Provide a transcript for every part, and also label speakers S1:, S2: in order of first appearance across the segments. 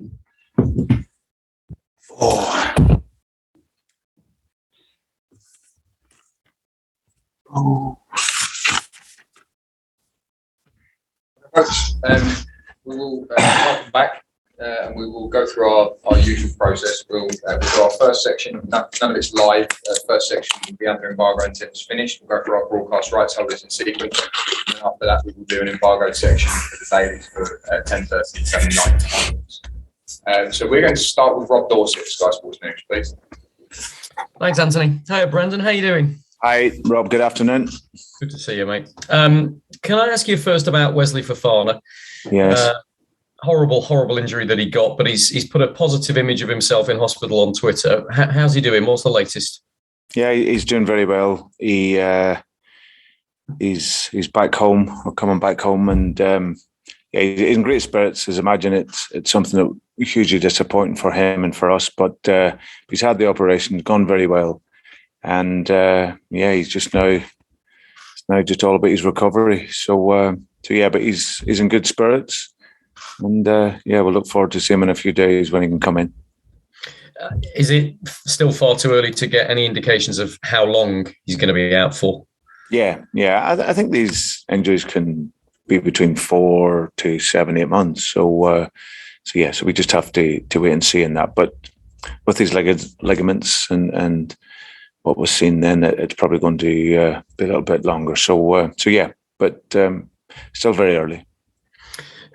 S1: We will welcome back and we will go through our usual process. We'll do our first section. None of it's live. First section will be under embargo until it's finished. We'll go through our broadcast rights holders in sequence. And then after that, we will do an embargoed section for the dailies for 10:30 and 7:90 onwards. So we're going to start with Rob Dorset, Sky Sports News, please.
S2: Thanks, Anthony. Hi, Brendan. How are you doing?
S3: Hi, Rob. Good afternoon.
S2: Good to see you, mate. Can I ask you first about Wesley Fofana?
S3: Yes.
S2: Horrible injury that he got, but he's put a positive image of himself in hospital on Twitter. How's he doing? What's the latest?
S3: Yeah, he's doing very well. He's back home, or coming back home, and he's in great spirits. As imagine it's something that was hugely disappointing for him and for us, but he's had the operation, gone very well, and he's just now just all about his recovery. So but he's in good spirits. And we'll look forward to seeing him in a few days when he can come in.
S2: Is it still far too early to get any indications of how long he's going to be out for?
S3: Yeah. I think these injuries can be between 4 to 7, 8 months. So we just have to wait and see in that. But with these ligaments and what was seen then, it's probably going to be a little bit longer. But still very early.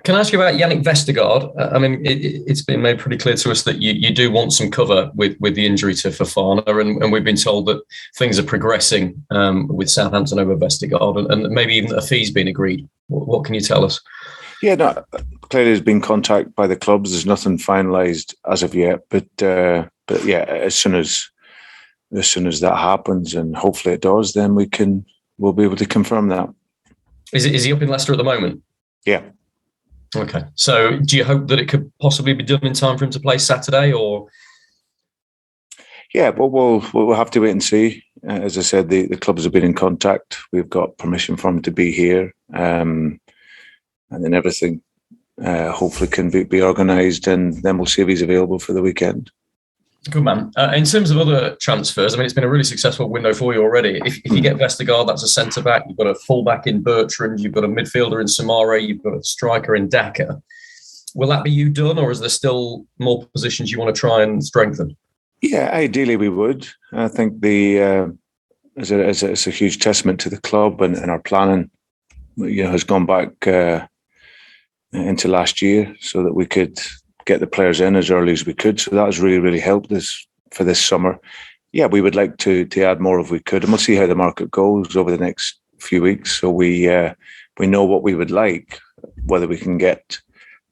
S2: Can I ask you about Yannick Vestergaard? I mean, it's been made pretty clear to us that you do want some cover with the injury to Fofana, and we've been told that things are progressing with Southampton over Vestergaard, and maybe even a fee's been agreed. What can you tell us? Yeah,
S3: no, clearly there's been contact by the clubs. There's nothing finalised as of yet, but as soon as that happens, and hopefully it does, then we'll be able to confirm that.
S2: Is he up in Leicester at the moment?
S3: Yeah.
S2: Okay. So do you hope that it could possibly be done in time for him to play Saturday, or?
S3: Yeah, but we'll have to wait and see. As I said, the clubs have been in contact. We've got permission for him to be here. And then everything hopefully can be organised, and then we'll see if he's available for the weekend.
S2: Good man. In terms of other transfers, I mean, it's been a really successful window for you already. If you get Vestergaard, that's a centre-back. You've got a full-back in Bertrand. You've got a midfielder in Samara. You've got a striker in Daka. Will that be you done, or is there still more positions you want to try and strengthen?
S3: Yeah, ideally we would. I think it's a huge testament to the club and our planning. Has gone back into last year so that we could get the players in as early as we could. So that has really, really helped us for this summer. Yeah, we would like to add more if we could, and we'll see how the market goes over the next few weeks. So we know what we would like, whether we can get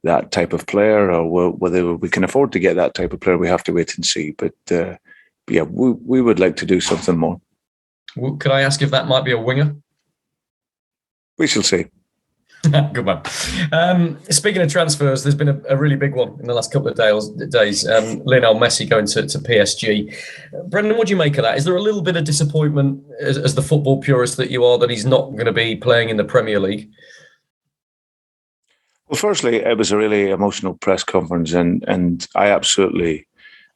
S3: that type of player or whether we can afford to get that type of player. We have to wait and see. But we would like to do something more.
S2: Well, could I ask if that might be a winger?
S3: We shall see.
S2: Good man. Speaking of transfers, there's been a really big one in the last couple of days. Lionel Messi going to PSG. Brendan, what do you make of that? Is there a little bit of disappointment as the football purist that you are that he's not going to be playing in the Premier League?
S3: Well, firstly, it was a really emotional press conference, and I absolutely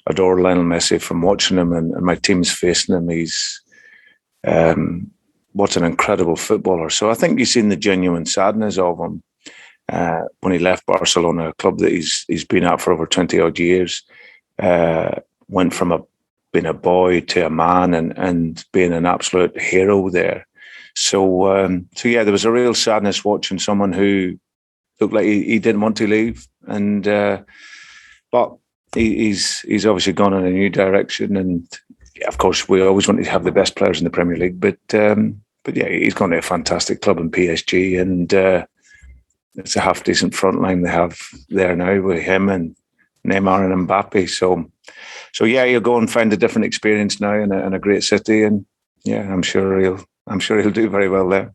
S3: adore Lionel Messi from watching him, and my team's facing him. He's what an incredible footballer. So I think you've seen the genuine sadness of him when he left Barcelona, a club that he's been at for over 20 odd years. Went from being a boy to a man and being an absolute hero there. So there was a real sadness watching someone who looked like he didn't want to leave, and but he's obviously gone in a new direction. And yeah, of course, we always wanted to have the best players in the Premier League, but yeah, he's gone to a fantastic club in PSG, and it's a half decent front line they have there now with him and Neymar and Mbappe. So yeah, he'll go and find a different experience now in a great city, and yeah, I'm sure he'll do very well there.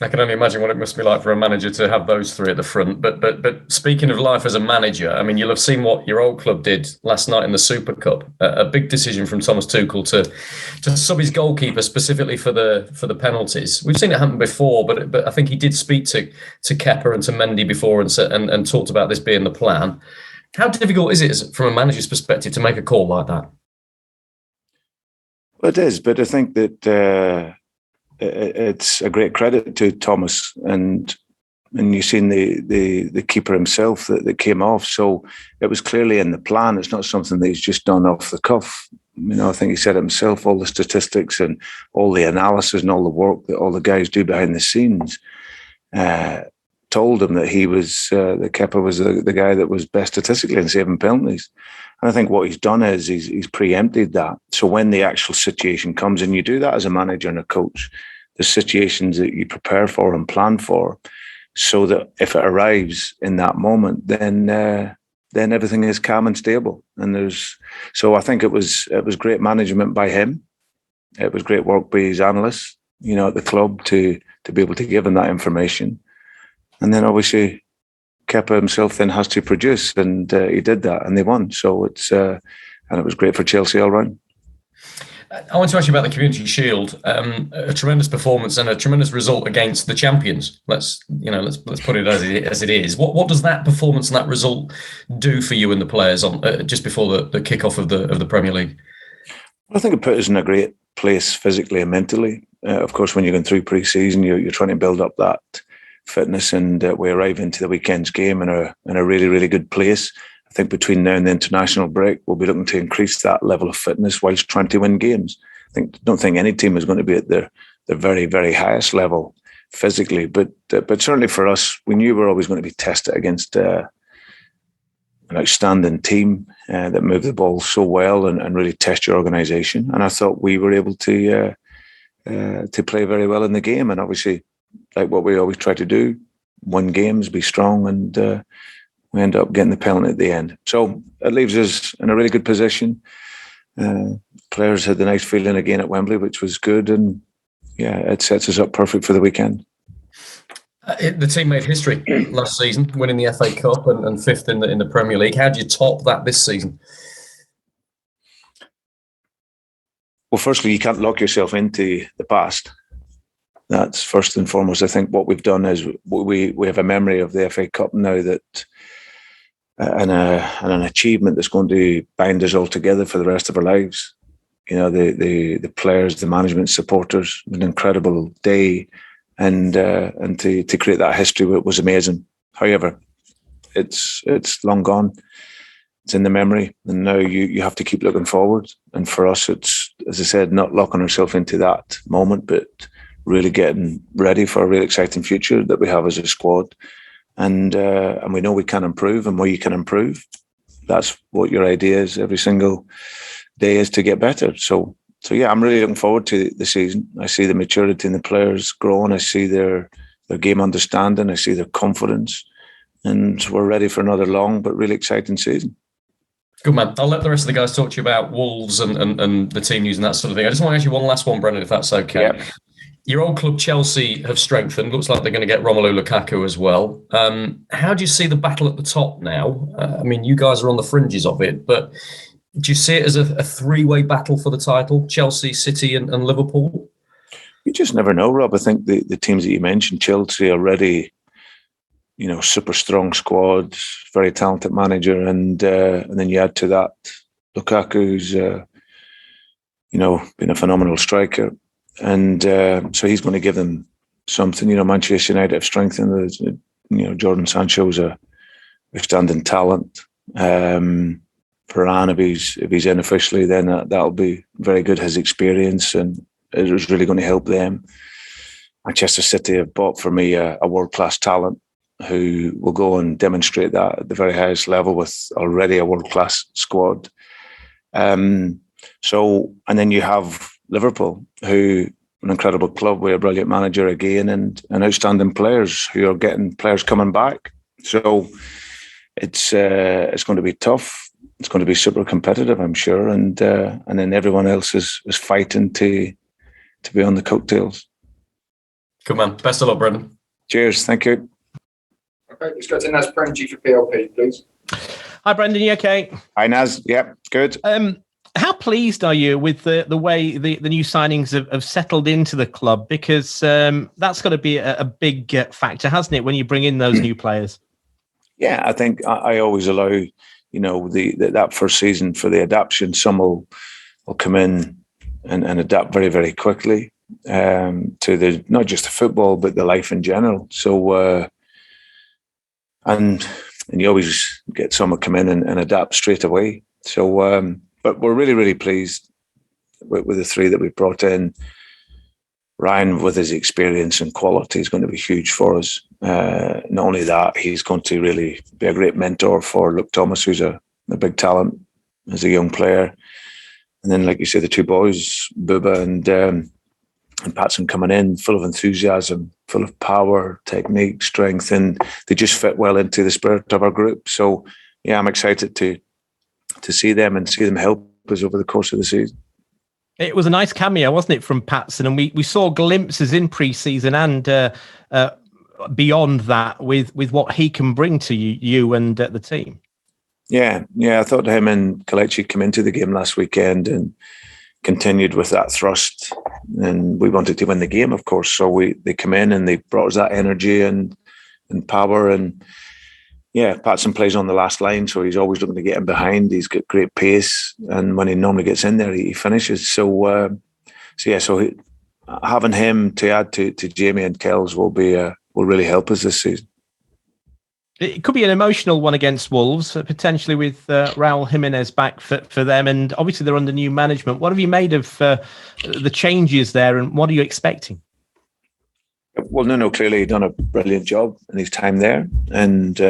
S2: I can only imagine what it must be like for a manager to have those three at the front. But speaking of life as a manager, I mean, you'll have seen what your old club did last night in the Super Cup. A big decision from Thomas Tuchel to sub his goalkeeper specifically for the penalties. We've seen it happen before, but I think he did speak to Kepa and to Mendy before and talked about this being the plan. How difficult is it from a manager's perspective to make a call like that?
S3: Well, it is, but I think that it's a great credit to Thomas, and you've seen the keeper himself that came off. So it was clearly in the plan. It's not something that he's just done off the cuff. I think he said it himself, all the statistics and all the analysis and all the work that all the guys do behind the scenes told him that he was, that Kepa was the guy that was best statistically in saving penalties. And I think what he's done is he's preempted that. So when the actual situation comes, and you do that as a manager and a coach, the situations that you prepare for and plan for, so that if it arrives in that moment, then everything is calm and stable. And so I think it was great management by him. It was great work by his analysts, at the club to be able to give him that information. And then obviously Kepa himself then has to produce, and he did that, and they won. So and it was great for Chelsea all round.
S2: I want to ask you about the Community Shield. A tremendous performance and a tremendous result against the champions. Let's put it as it is. What does that performance and that result do for you and the players on just before the kickoff of the Premier League?
S3: I think it put us in a great place physically and mentally. Of course, when you're going through pre-season, you're trying to build up that fitness, and we arrive into the weekend's game in a really, really good place. I think between now and the international break, we'll be looking to increase that level of fitness whilst trying to win games. Don't think any team is going to be at their very, very highest level physically, but certainly for us, we knew we were always going to be tested against an outstanding team that moved the ball so well and really test your organisation. And I thought we were able to play very well in the game, and obviously, like what we always try to do, win games, be strong, and we end up getting the penalty at the end. So it leaves us in a really good position. Players had the nice feeling again at Wembley, which was good. And yeah, it sets us up perfect for the weekend.
S2: The team made history last season, winning the FA Cup and fifth in the Premier League. How do you top that this season?
S3: Well, firstly, you can't lock yourself into the past. That's first and foremost. I think what we've done is we have a memory of the FA Cup now that and an achievement that's going to bind us all together for the rest of our lives. The players, the management, supporters, an incredible day, and to create that history was amazing. However, it's long gone. It's in the memory, and now you have to keep looking forward. And for us, it's, as I said, not locking ourselves into that moment, but really getting ready for a really exciting future that we have as a squad. And we know we can improve, and where you can improve, that's what your idea is every single day, is to get better. So yeah, I'm really looking forward to the season. I see the maturity in the players growing. I see their game understanding. I see their confidence, and we're ready for another long but really exciting season.
S2: Good man. I'll let the rest of the guys talk to you about Wolves and the team news and that sort of thing. I just want to ask you one last one, Brendan, if that's okay.
S3: Yep.
S2: Your old club Chelsea have strengthened. Looks like they're going to get Romelu Lukaku as well. How do you see the battle at the top now? You guys are on the fringes of it, but do you see it as a three-way battle for the title? Chelsea, City, and Liverpool?
S3: You just never know, Rob. I think the teams that you mentioned, Chelsea already, super strong squad, very talented manager, and then you add to that Lukaku's, been a phenomenal striker. And so he's going to give them something. Manchester United have strengthened. Jordan Sancho's a outstanding talent. Varane, if he's in officially, then that'll be very good. His experience, and it was really going to help them. Manchester City have bought for me a world-class talent who will go and demonstrate that at the very highest level with already a world-class squad. And then you have Liverpool, who an incredible club with a brilliant manager again, and outstanding players who are getting players coming back. So it's going to be tough. It's going to be super competitive, I'm sure, and then everyone else is fighting to be on the coattails. Good man. Best of luck, Brendan. Cheers. Thank you.
S1: Okay, let's go to Naz Prenji for PLP, please.
S4: Hi, Brendan. You okay?
S3: Hi, Naz. Yeah, good.
S4: How pleased are you with the way the new signings have settled into the club? Because that's got to be a big factor, hasn't it, when you bring in those new players?
S3: Yeah, I think I always allow that first season for the adaptation, some will come in and adapt very, very quickly to not just the football, but the life in general. So, and you always get someone come in and adapt straight away. So, but we're really, really pleased with the three that we've brought in. Ryan, with his experience and quality, is going to be huge for us. Not only that, he's going to really be a great mentor for Luke Thomas, who's a big talent as a young player. And then, like you say, the two boys, Bubba and Patson, coming in full of enthusiasm, full of power, technique, strength, and they just fit well into the spirit of our group. So, yeah, I'm excited to see them and see them help us over the course of the season.
S4: It was a nice cameo, wasn't it, from Patson? And we saw glimpses in pre-season and beyond that with what he can bring to you and the team. Yeah,
S3: I thought him and Kelechi come into the game last weekend and continued with that thrust. And we wanted to win the game, of course. So they come in and they brought us that energy and power. And yeah, Patson plays on the last line, so he's always looking to get in behind. He's got great pace, and when he normally gets in there, he finishes. So having him to add to Jamie and Kells will really help us this season.
S4: It could be an emotional one against Wolves, potentially with Raul Jimenez back for them, and obviously they're under new management. What have you made of the changes there, and what are you expecting?
S3: Well, no, clearly he's done a brilliant job in his time there, and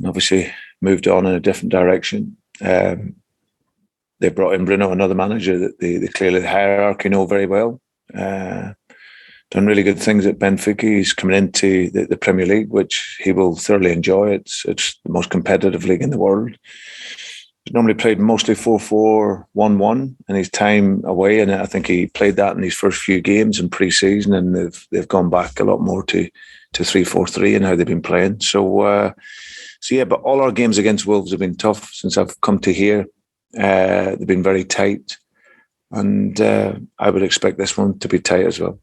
S3: obviously moved on in a different direction. They brought in Bruno, another manager that they clearly the hierarchy know very well. Done really good things at Benfica. He's coming into the Premier League, which he will thoroughly enjoy. It's the most competitive league in the world. He's normally played mostly 4-4-1-1 in his time away, and I think he played that in his first few games in pre-season, and they've gone back a lot more to 3-4-3 and how they've been playing. So yeah, but all our games against Wolves have been tough since I've come to here. They've been very tight, and I would expect this one to be tight as well.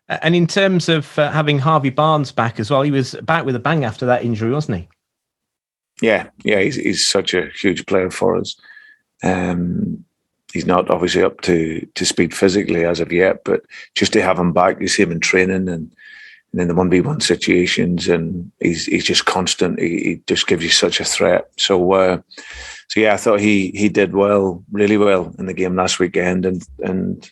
S4: And in terms of having Harvey Barnes back as well, he was back with a bang after that injury, wasn't he?
S3: Yeah, he's such a huge player for us. He's not obviously up to speed physically as of yet, but just to have him back, you see him in training and in the 1v1 situations, and he's just constant. He just gives you such a threat. So yeah, I thought he did well, really well in the game last weekend, and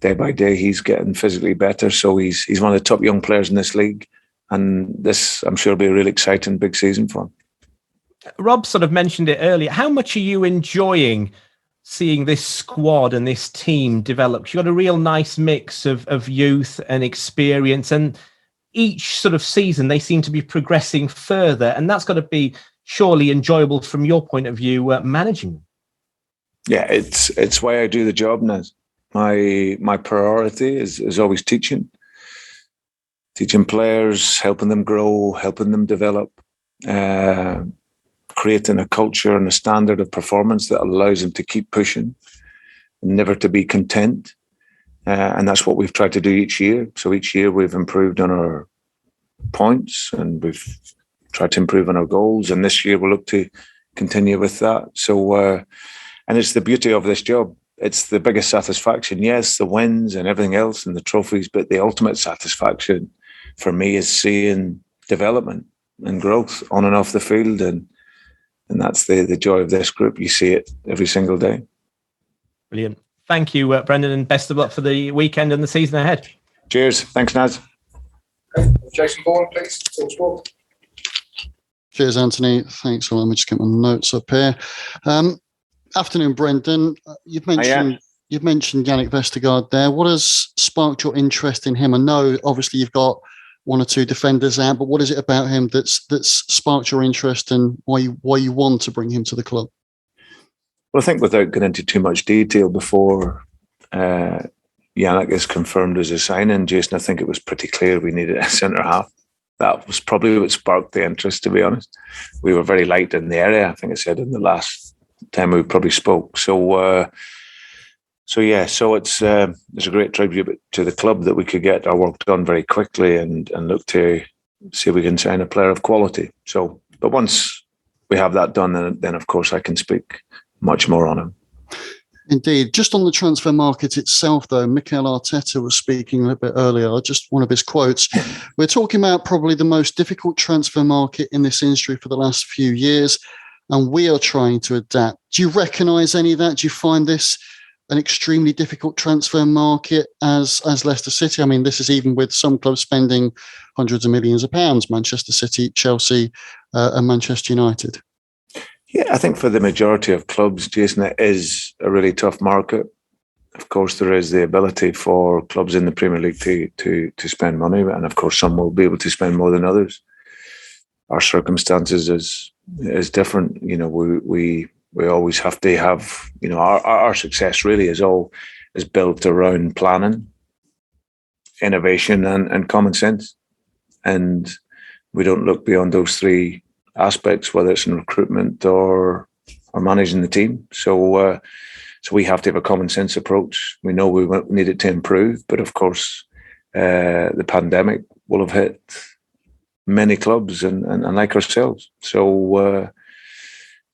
S3: day by day he's getting physically better. So he's one of the top young players in this league, and this, I'm sure, will be a really exciting big season for him.
S4: Rob sort of mentioned it earlier. How much are you enjoying seeing this squad and this team develop? You've got a real nice mix of youth and experience, and each sort of season they seem to be progressing further, and that's got to be surely enjoyable from your point of view, managing them.
S3: Yeah, it's why I do the job now. My priority is always teaching players, helping them grow, helping them develop, creating a culture and a standard of performance that allows them to keep pushing, never to be content. And that's what we've tried to do each year. So each year we've improved on our points, and we've tried to improve on our goals. And this year we'll look to continue with that. So, and it's the beauty of this job. It's the biggest satisfaction. Yes, the wins and everything else and the trophies, but the ultimate satisfaction for me is seeing development and growth on and off the field. And that's the joy of this group. You see it every single day.
S4: Brilliant. Thank you, Brendan, and best of luck for the weekend and the season ahead.
S3: Cheers. Thanks, Naz.
S1: Jason Bourne, please. Talk sport.
S5: Cheers, Anthony. Thanks. Well, let me just get my notes up here. Afternoon, Brendan. You've mentioned Yannick Vestergaard there. What has sparked your interest in him? I know, obviously, you've got one or two defenders out, but what is it about him that's sparked your interest, and why you want to bring him to the club?
S3: Well, I think without getting into too much detail before Yannick is confirmed as a signing, Jason, I think it was pretty clear we needed a centre half. That was probably what sparked the interest, to be honest. We were very light in the area, I think I said in the last time we probably spoke. So it's a great tribute to the club that we could get our work done very quickly and look to see if we can sign a player of quality. So, but once we have that done, then of course I can speak much more on him.
S5: Indeed. Just on the transfer market itself, though, Mikel Arteta was speaking a little bit earlier, just one of his quotes. We're talking about probably the most difficult transfer market in this industry for the last few years, and we are trying to adapt. Do you recognise any of that? Do you find this an extremely difficult transfer market as Leicester City? I mean, this is even with some clubs spending hundreds of millions of pounds, Manchester City, Chelsea, and Manchester United.
S3: Yeah, I think for the majority of clubs, Jason, it is a really tough market. Of course, there is the ability for clubs in the Premier League to spend money, and of course, some will be able to spend more than others. Our circumstances is different. You know, we always have to have, you know, our success really is built around planning, innovation, and common sense, and we don't look beyond those three aspects, whether it's in recruitment or managing the team. So we have to have a common sense approach. We know we need it to improve, but of course, the pandemic will have hit many clubs and like ourselves. So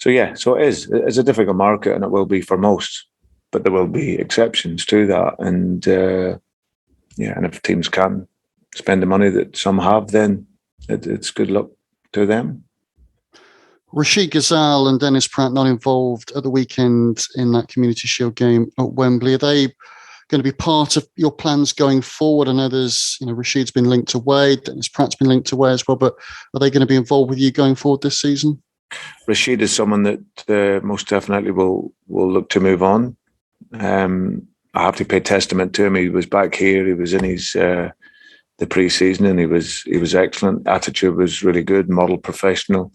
S3: it's a difficult market, and it will be for most, but there will be exceptions to that. And and if teams can spend the money that some have, then it's good luck to them.
S5: Rashid Ghazal and Dennis Pratt not involved at the weekend in that Community Shield game at Wembley. Are they going to be part of your plans going forward? I know Rashid's been linked away, Dennis Pratt's been linked away as well, but are they going to be involved with you going forward this season?
S3: Rashid is someone that most definitely will look to move on. I have to pay testament to him. He was back here. He was in his the pre-season, and he was excellent. Attitude was really good. Model professional.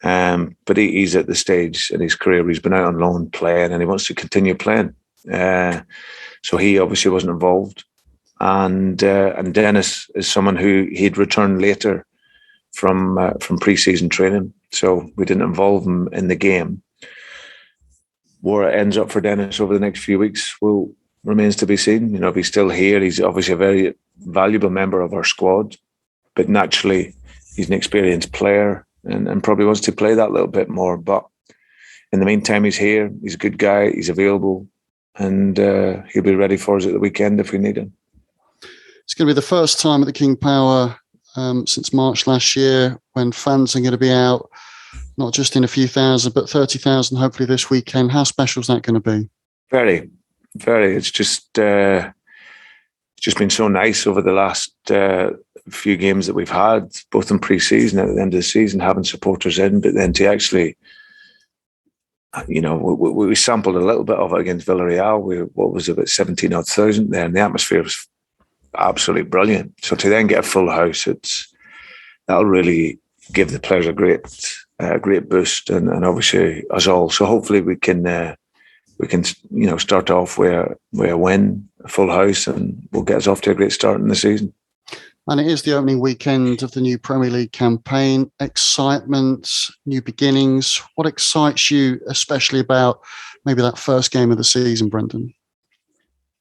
S3: But he's at the stage in his career where he's been out on loan playing, and he wants to continue playing. So he obviously wasn't involved. And Dennis is someone who he'd returned later from pre-season training, so we didn't involve him in the game. Where it ends up for Dennis over the next few weeks remains to be seen. You know, if he's still here, he's obviously a very valuable member of our squad, but naturally he's an experienced player and probably wants to play that little bit more. But in the meantime, he's here. He's a good guy. He's available, and he'll be ready for us at the weekend if we need him.
S5: It's going to be the first time at the King Power since March last year when fans are going to be out, not just in a few thousand, but 30,000 hopefully this weekend. How special is that going to be? Very,
S3: very. It's just been so nice over the last few games that we've had, both in pre-season and at the end of the season, having supporters in, but then to actually, you know, we sampled a little bit of it against Villarreal. What was it, about 17,000 there, and the atmosphere was absolutely brilliant. So to then get a full house, that'll really give the players a great boost, and obviously us all. So hopefully we can start off with a win, a full house, and we'll get us off to a great start in the season.
S5: And it is the opening weekend of the new Premier League campaign. Excitement, new beginnings. What excites you, especially about maybe that first game of the season, Brendan?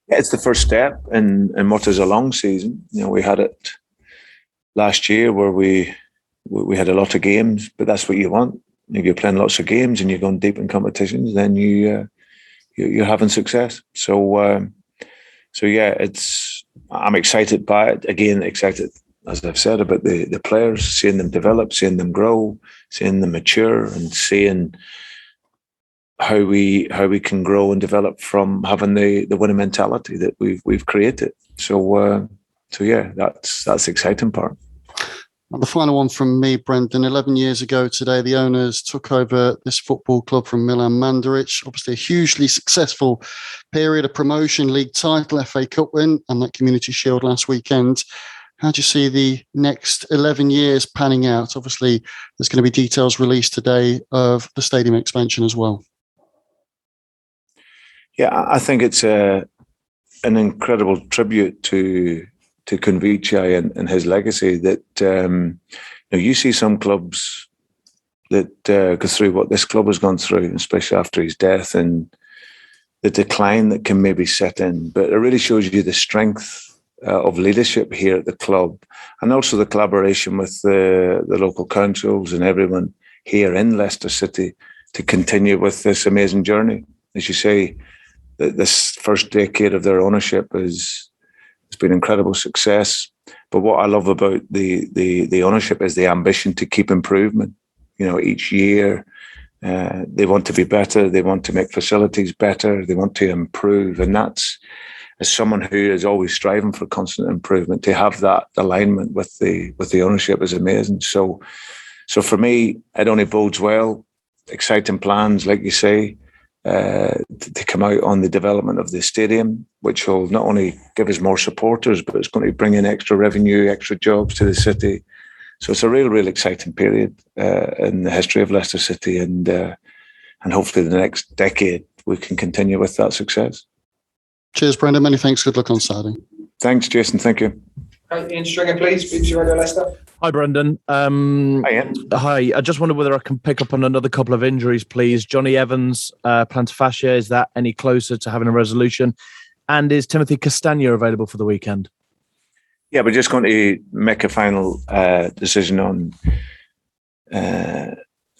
S3: Yeah, it's the first step in what is a long season. You know, we had it last year where we had a lot of games, but that's what you want. If you're playing lots of games and you're going deep in competitions, then you're having success. So yeah, I'm excited by it. Again, excited, as I've said, about the players, seeing them develop, seeing them grow, seeing them mature, and seeing how we can grow and develop from having the winning mentality that we've created. So yeah, that's the exciting part.
S5: And the final one from me, Brendan. 11 years ago today, the owners took over this football club from Milan Mandaric. Obviously, a hugely successful period of promotion, league title, FA Cup win, and that Community Shield last weekend. How do you see the next 11 years panning out? Obviously, there's going to be details released today of the stadium expansion as well.
S3: Yeah, I think it's an incredible tribute to Convici and his legacy that you see some clubs that go through what this club has gone through, especially after his death, and the decline that can maybe set in. But it really shows you the strength of leadership here at the club, and also the collaboration with the local councils and everyone. here in Leicester City to continue with this amazing journey. As you say, this first decade of their ownership it's been incredible success. But what I love about the ownership is the ambition to keep improvement. Each year they want to be better. They want to make facilities better. They want to improve. And that's, as someone who is always striving for constant improvement, to have that alignment with the ownership is amazing. So for me, it only bodes well. Exciting plans, like you say, to come out on the development of the stadium, which will not only give us more supporters, but it's going to bring in extra revenue, extra jobs to the city. So it's a real exciting period in the history of Leicester City, and hopefully the next decade we can continue with that success.
S5: Cheers, Brendan. Many thanks. Good luck on Saturday.
S3: Thanks, Jason. Thank you.
S1: Okay, Ian Stringer, please. BBC Radio Leicester.
S6: Hi, Brendan.
S3: Hi, Ian.
S6: Hi. I just wondered whether I can pick up on another couple of injuries, please. Johnny Evans, plantar fascia, is that any closer to having a resolution? And is Timothy Castagna available for the weekend?
S3: Yeah, we're just going to make a final decision on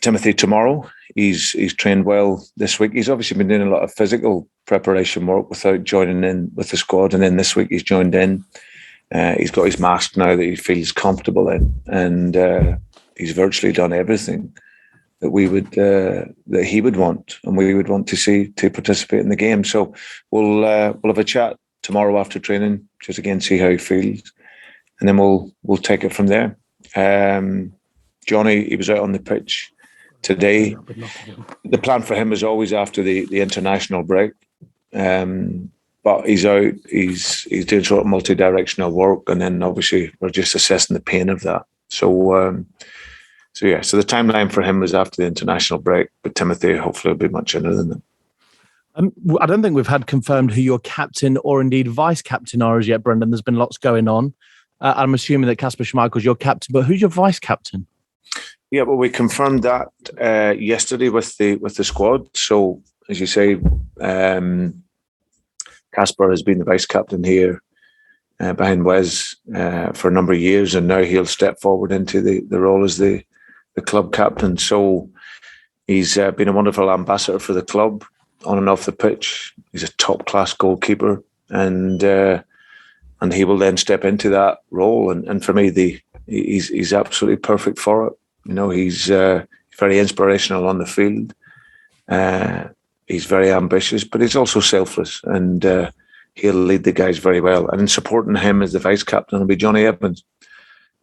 S3: Timothy tomorrow. He's trained well this week. He's obviously been doing a lot of physical preparation work without joining in with the squad. And then this week he's joined in. He's got his mask now that he feels comfortable in, and he's virtually done everything that that he would want and we would want to see to participate in the game. So we'll have a chat tomorrow after training, just again see how he feels, and then we'll take it from there. Johnny, he was out on the pitch today. The plan for him was always after the international break. But he's out, he's doing sort of multi-directional work, and then obviously we're just assessing the pain of that. So the timeline for him was after the international break, but Timothy hopefully will be much sooner than that.
S6: I don't think we've had confirmed who your captain or indeed vice-captain are as yet, Brendan. There's been lots going on. I'm assuming that Kasper Schmeichel's your captain, but who's your vice-captain?
S3: Yeah, well, we confirmed that yesterday with the squad. So, as you say, Kasper has been the vice captain here behind Wes for a number of years, and now he'll step forward into the role as the club captain. So he's been a wonderful ambassador for the club on and off the pitch. He's a top class goalkeeper, and he will then step into that role. And for me, he's absolutely perfect for it. He's very inspirational on the field. He's very ambitious, but he's also selfless, and he'll lead the guys very well. And in supporting him as the vice captain will be Johnny Evans.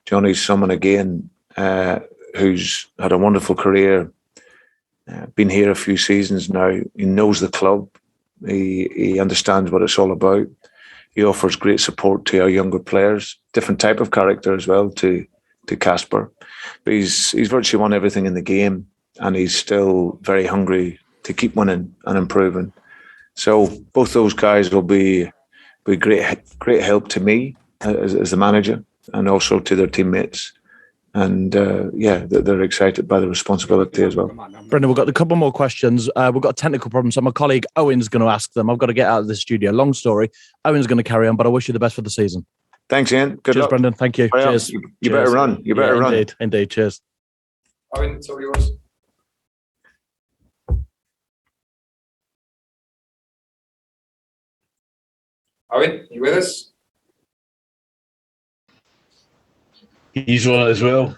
S3: Johnny's someone again who's had a wonderful career, been here a few seasons now. He knows the club. He understands what it's all about. He offers great support to our younger players, different type of character as well to Kasper. But he's virtually won everything in the game, and he's still very hungry to keep winning and improving. So both those guys will be great help to me as the manager, and also to their teammates. And they're excited by the responsibility as well.
S6: Brendan, we've got a couple more questions. We've got a technical problem, so my colleague Owen's going to ask them. I've got to get out of the studio. Long story. Owen's going to carry on, but I wish you the best for the season.
S3: Thanks, Ian. Good
S6: Cheers,
S3: luck.
S6: Brendan. Thank you. Cheers.
S3: You better run. You better run.
S6: Indeed. Cheers.
S1: Owen, it's all yours. Owen, you with us?
S7: He's on it as well.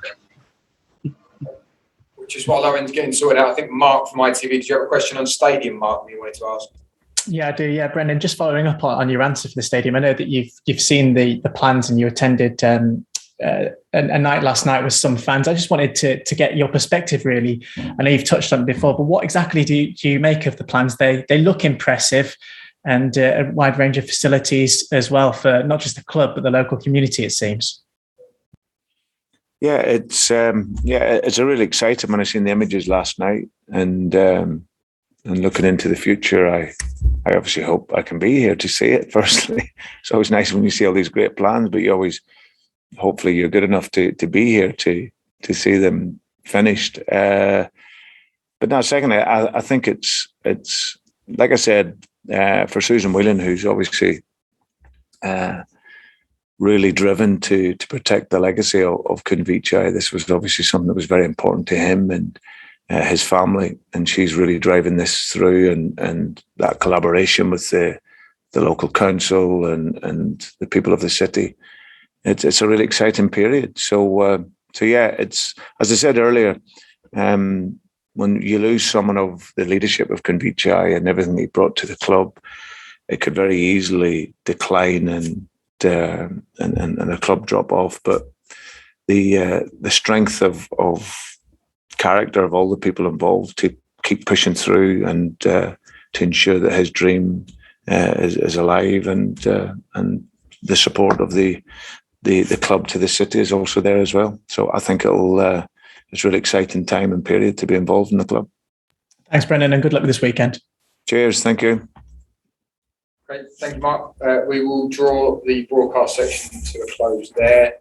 S1: Just while Owen's getting sorted out, I think Mark from ITV, did you have a question on stadium, Mark, that you wanted to ask?
S8: Yeah, I do. Yeah, Brendan, just following up on your answer for the stadium. I know that you've seen the plans and you attended a night last night with some fans. I just wanted to get your perspective, really. I know you've touched on it before, but what exactly do you make of the plans? They look impressive, and a wide range of facilities as well for not just the club, but the local community, it seems.
S3: Yeah, it's a really exciting when I seen the images last night, and looking into the future, I obviously hope I can be here to see it. Firstly, it's always nice when you see all these great plans, but hopefully you're good enough to be here to see them finished. But now, secondly, I think it's like I said, for Susan Whelan, who's obviously really driven to protect the legacy of Kunvichai. This was obviously something that was very important to him and his family, and she's really driving this through, and that collaboration with the local council and the people of the city. It's a really exciting period. So yeah, it's, as I said earlier, when you lose someone of the leadership of Kunvichai and everything he brought to the club, it could very easily decline and a club drop off. But the strength of character of all the people involved to keep pushing through and to ensure that his dream is alive, and the support of the club to the city is also there as well. So I think it's a really exciting time and period to be involved in the club.
S8: Thanks, Brendan, and good luck with this weekend.
S3: Cheers. Thank you.
S1: Great. Thank you, Mark. We will draw the broadcast section to a close there.